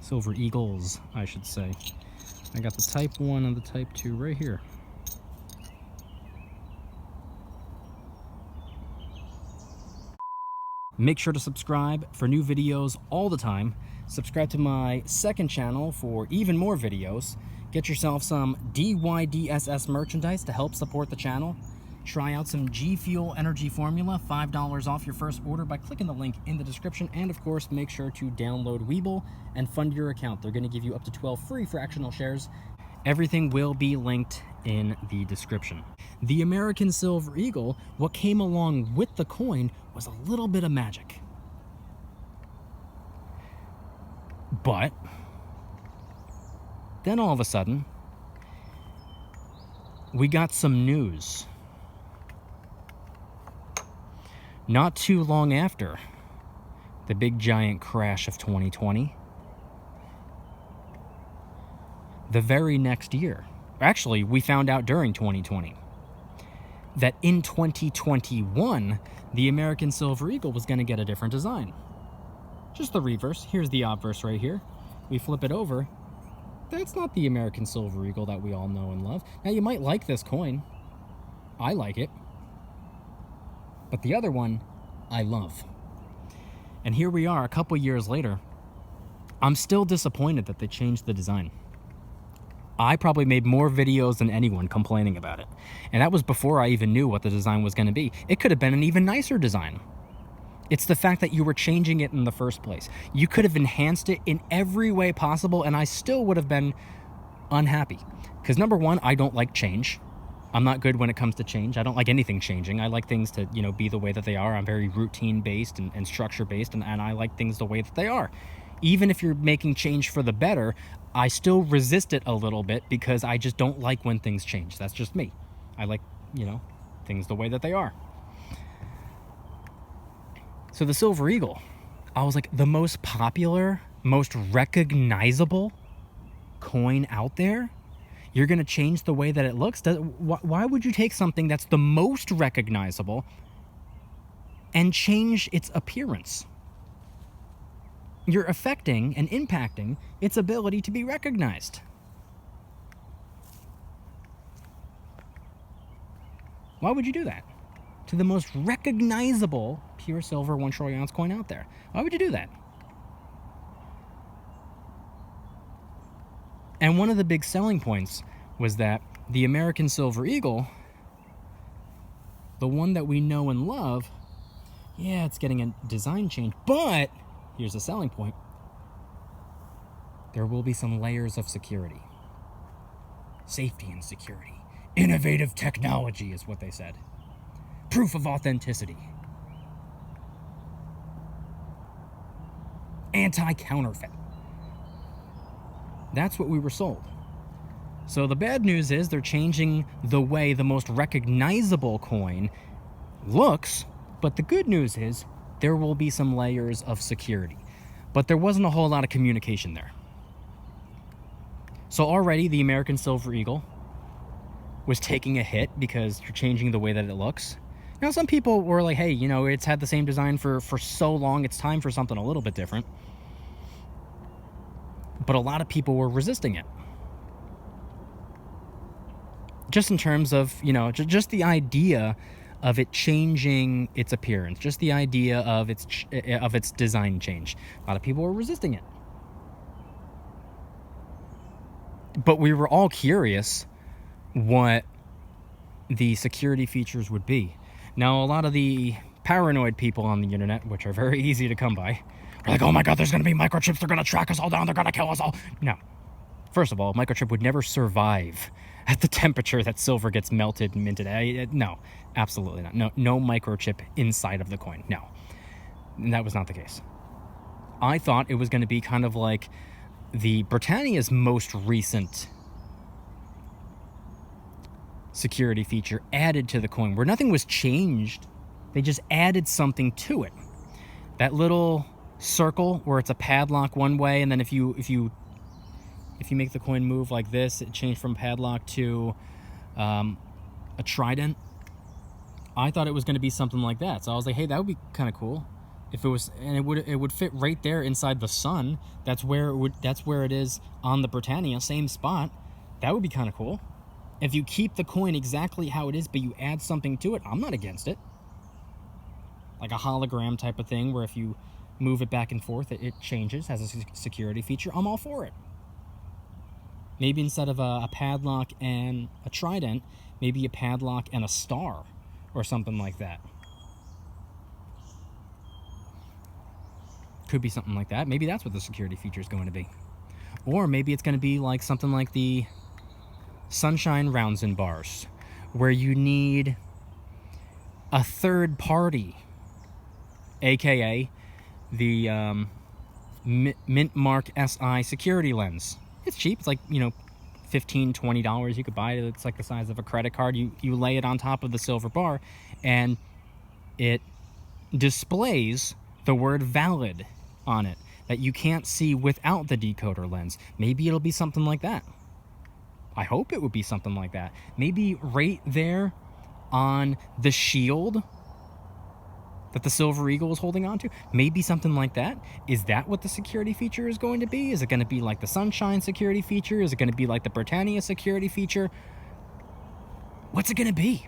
Silver Eagles, I should say. I got the Type 1 and the Type 2 right here. Make sure to subscribe for new videos all the time. Subscribe to my second channel for even more videos. Get yourself some DYDSS merchandise to help support the channel. Try out some G Fuel Energy Formula, $5 off your first order by clicking the link in the description. And of course, make sure to download Webull and fund your account. They're gonna give you up to 12 free fractional shares. Everything will be linked in the description. The American Silver Eagle, what came along with the coin was a little bit of magic. But then all of a sudden, we got some news. Not too long after the big giant crash of 2020, the very next year, actually we found out during 2020, that in 2021, the American Silver Eagle was going to get a different design. Just the reverse. Here's the obverse right here. We flip it over. That's not the American Silver Eagle that we all know and love. Now, you might like this coin. I like it. But the other one, I love. And here we are a couple years later. I'm still disappointed that they changed the design. I probably made more videos than anyone complaining about it. And that was before I even knew what the design was going to be. It could have been an even nicer design. It's the fact that you were changing it in the first place. You could have enhanced it in every way possible, and I still would have been unhappy. Because number one, I don't like change. I'm not good when it comes to change. I don't like anything changing. I like things to, be the way that they are. I'm very routine-based and structure-based, and I like things the way that they are. Even if you're making change for the better, I still resist it a little bit because I just don't like when things change. That's just me. I like, things the way that they are. So the Silver Eagle, I was like, the most popular, most recognizable coin out there? You're going to change the way that it looks? Why would you take something that's the most recognizable and change its appearance? You're affecting and impacting its ability to be recognized. Why would you do that to the most recognizable pure silver 1 troy ounce coin out there? Why would you do that? And one of the big selling points was that the American Silver Eagle, the one that we know and love, yeah, it's getting a design change, but here's the selling point. There will be some layers of security. Safety and security. Innovative technology is what they said. Proof of authenticity. Anti-counterfeit. That's what we were sold. So the bad news is they're changing the way the most recognizable coin looks, but the good news is there will be some layers of security. But there wasn't a whole lot of communication there. So already the American Silver Eagle was taking a hit because you're changing the way that it looks. Now, some people were like, hey, it's had the same design for so long, it's time for something a little bit different. But a lot of people were resisting it. Just in terms of, just the idea of it changing its appearance, just the idea of its design change. A lot of people were resisting it. But we were all curious what the security features would be. Now, a lot of the paranoid people on the internet, which are very easy to come by, are like, oh my God, there's going to be microchips. They're going to track us all down. They're going to kill us all. No. First of all, a microchip would never survive at the temperature that silver gets melted and minted. No, absolutely not. No microchip inside of the coin. No. And that was not the case. I thought it was going to be kind of like the Britannia's most recent security feature added to the coin, where nothing was changed. They just added something to it. That little circle where it's a padlock one way, and then if you make the coin move like this, it changed from padlock to a trident. I thought it was going to be something like that. So I was like, hey, that would be kind of cool If it was, and it would fit right there inside the sun. That's where it is on the Britannia, same spot. That would be kind of cool. If you keep the coin exactly how it is, but you add something to it, I'm not against it. Like a hologram type of thing, where if you move it back and forth, it changes, has a security feature. I'm all for it. Maybe instead of a padlock and a trident, maybe a padlock and a star or something like that. Could be something like that. Maybe that's what the security feature is going to be. Or maybe it's going to be like something like the Sunshine Rounds and Bars, where you need a third party, aka the Mint Mark SI security lens. It's cheap. It's like, $15, $20. You could buy it. It's like the size of a credit card. You lay it on top of the silver bar, and it displays the word valid on it that you can't see without the decoder lens. Maybe it'll be something like that. I hope it would be something like that. Maybe right there on the shield that the Silver Eagle is holding on to. Maybe something like that. Is that what the security feature is going to be? Is it going to be like the Sunshine security feature? Is it going to be like the Britannia security feature? What's it going to be?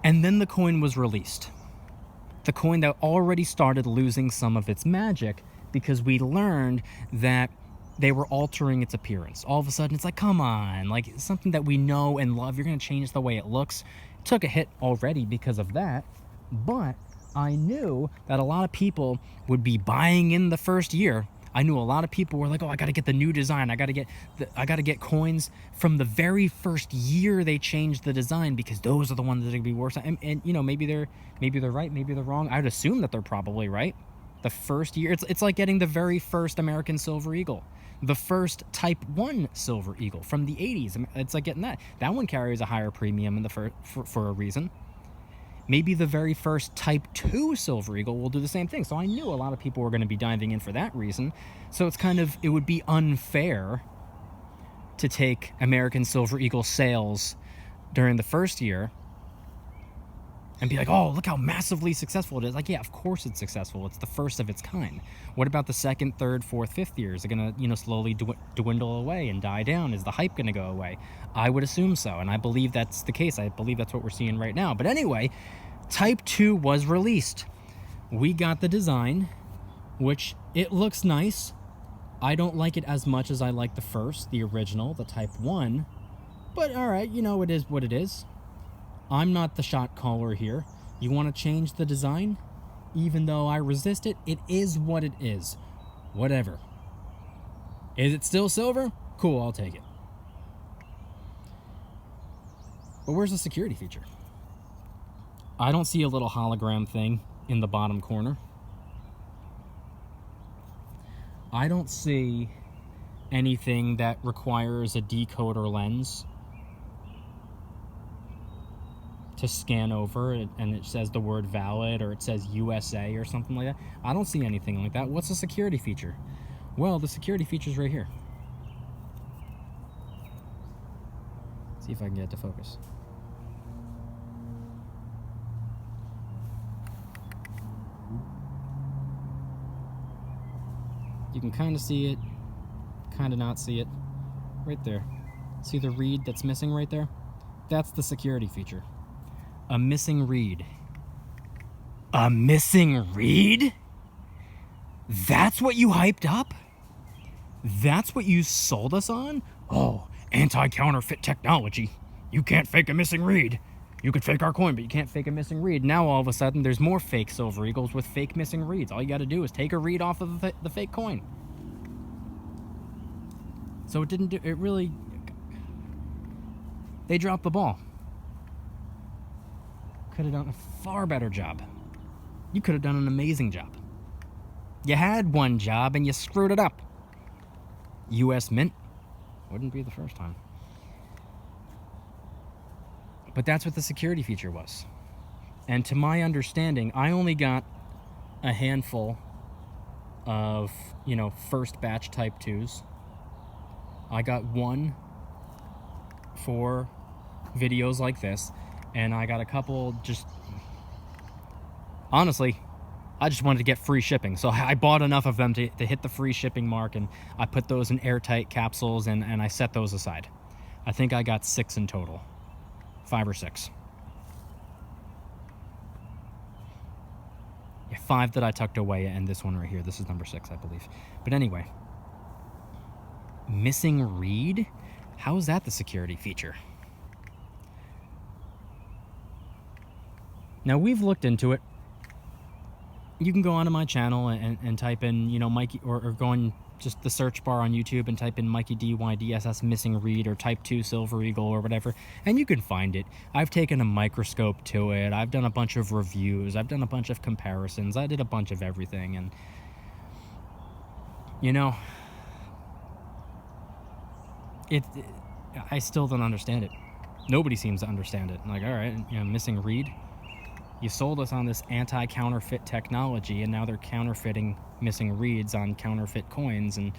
And then the coin was released. The coin that already started losing some of its magic because we learned that they were altering its appearance. All of a sudden, it's like, come on, like something that we know and love, you're going to change the way it looks. It took a hit already because of that, but I knew that a lot of people would be buying in the first year. I knew a lot of people were like, oh, I got to get the new design. I got to get coins from the very first year they changed the design, because those are the ones that are going to be worse. And maybe they're right, maybe they're wrong. I would assume that they're probably right. The first year, it's like getting the very first American Silver Eagle, the first Type 1 Silver Eagle from the 80s. It's like getting that. That one carries a higher premium in the for a reason. Maybe the very first Type 2 Silver Eagle will do the same thing. So I knew a lot of people were going to be diving in for that reason. So it would be unfair to take American Silver Eagle sales during the first year and be like, oh, look how massively successful it is. Like, yeah, of course it's successful. It's the first of its kind. What about the second, third, fourth, fifth years? Is it going to, slowly dwindle away and die down? Is the hype going to go away? I would assume so, and I believe that's the case. I believe that's what we're seeing right now. But anyway, Type 2 was released. We got the design, which it looks nice. I don't like it as much as I like the first, the original, the Type 1. But all right, it is what it is. I'm not the shot caller here. You want to change the design? Even though I resist it, it is what it is. Whatever. Is it still silver? Cool, I'll take it. But where's the security feature? I don't see a little hologram thing in the bottom corner. I don't see anything that requires a decoder lens to scan over and it says the word valid, or it says USA or something like that. I don't see anything like that. What's the security feature? Well, the security feature's right here. See if I can get it to focus. You can kind of see it, kind of not see it. Right there. See the reed that's missing right there? That's the security feature. A missing reed. A missing reed? That's what you hyped up? That's what you sold us on? Oh, anti-counterfeit technology. You can't fake a missing reed. You could fake our coin, but you can't fake a missing reed. Now all of a sudden, there's more fake Silver Eagles with fake missing reeds. All you got to do is take a reed off of the fake coin. So it didn't do... It really... They dropped the ball. Could have done a far better job. You could have done an amazing job. You had one job and you screwed it up. U.S. Mint. Wouldn't be the first time. But that's what the security feature was. And to my understanding, I only got a handful of, first batch Type 2s. I got one for videos like this, and I got a couple just... Honestly, I just wanted to get free shipping. So I bought enough of them to hit the free shipping mark, and I put those in airtight capsules, and I set those aside. I think I got 6 in total. 5 or 6. Yeah, 5 that I tucked away, and this one right here. This is number 6, I believe. But anyway, missing read? How is that the security feature? Now, we've looked into it. You can go onto my channel and type in, you know, Mykie, or go on just the search bar on YouTube and type in Mykie DYDSS missing read or type 2 Silver Eagle or whatever, and you can find it. I've taken a microscope to it. I've done a bunch of reviews. I've done a bunch of comparisons. I did a bunch of everything, and, you know, I still don't understand it. Nobody seems to understand it. Like, all right, you know, missing read. You sold us on this anti-counterfeit technology, and now they're counterfeiting missing reads on counterfeit coins. And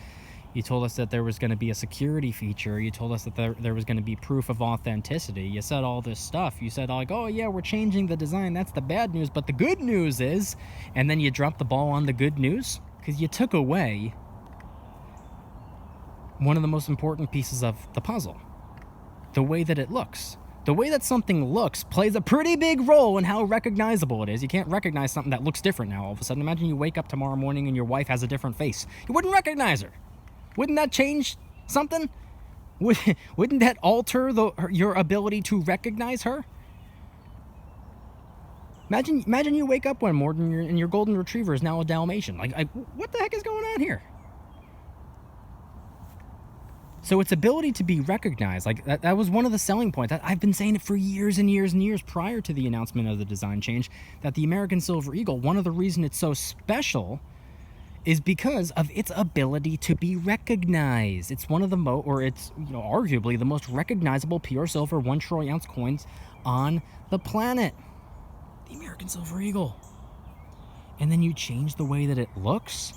you told us that there was going to be a security feature. You told us that there was going to be proof of authenticity. You said all this stuff. You said, like, oh, yeah, we're changing the design. That's the bad news. But the good news is, and then you dropped the ball on the good news because you took away one of the most important pieces of the puzzle, the way that it looks. The way that something looks plays a pretty big role in how recognizable it is. You can't recognize something that looks different now all of a sudden. Imagine you wake up tomorrow morning and your wife has a different face. You wouldn't recognize her. Wouldn't that change something? Wouldn't that alter your ability to recognize her? Imagine you wake up one morning and your golden retriever is now a Dalmatian. Like, what the heck is going on here? So its ability to be recognized, like that was one of the selling points. I've been saying it for years and years and years prior to the announcement of the design change, that the American Silver Eagle, one of the reasons it's so special is because of its ability to be recognized. It's one of the it's, you know, arguably the most recognizable pure silver 1 troy ounce coins on the planet. The American Silver Eagle. And then you change the way that it looks.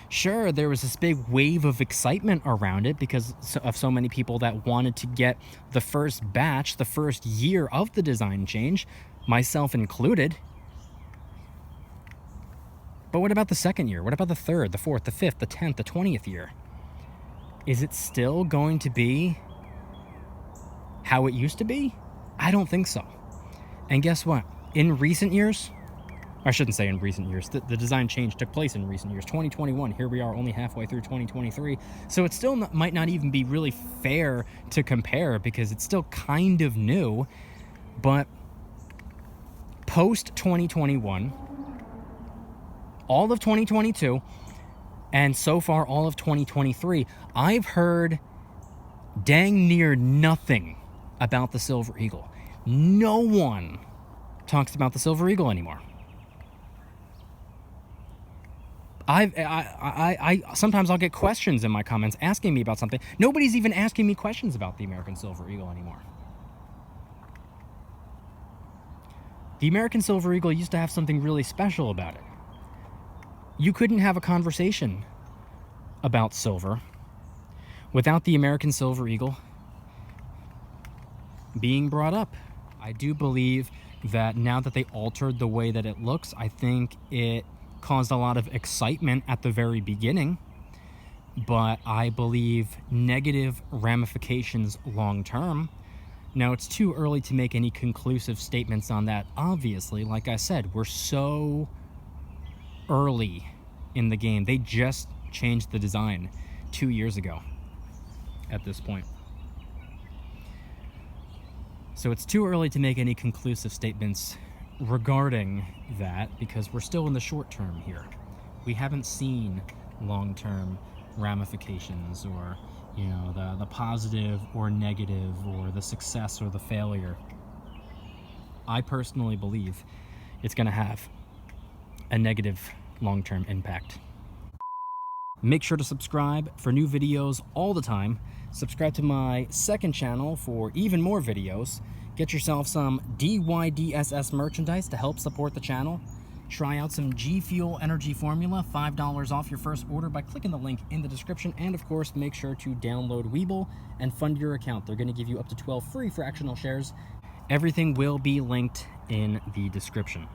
Sure, there was this big wave of excitement around it because of so many people that wanted to get the first batch, the first year of the design change, myself included. But what about the second year? What about the 3rd, the 4th, the 5th, the 10th, the 20th year? Is it still going to be how it used to be? I don't think so. And guess what? In recent years, I shouldn't say in recent years. The design change took place in recent years. 2021, here we are only halfway through 2023. So it still might not even be really fair to compare because it's still kind of new. But post-2021, all of 2022, and so far all of 2023, I've heard dang near nothing about the Silver Eagle. No one talks about the Silver Eagle anymore. I sometimes I'll get questions in my comments asking me about something. Nobody's even asking me questions about the American Silver Eagle anymore. The American Silver Eagle used to have something really special about it. You couldn't have a conversation about silver without the American Silver Eagle being brought up. I do believe that now that they altered the way that it looks, I think it caused a lot of excitement at the very beginning, but I believe negative ramifications long term. Now, it's too early to make any conclusive statements on that. Obviously, like I said, we're so early in the game. They just changed the design 2 years ago at this point. So it's too early to make any conclusive statements regarding that because we're still in the short term here. We haven't seen long-term ramifications or, you know, the positive or negative or the success or the failure. I personally believe it's going to have a negative long-term impact. Make sure to subscribe for new videos all the time. Subscribe to my second channel for even more videos. Get yourself some DYDSS merchandise to help support the channel. Try out some G Fuel Energy Formula, $5 off your first order by clicking the link in the description. And of course, make sure to download Webull and fund your account. They're going to give you up to 12 free fractional shares. Everything will be linked in the description.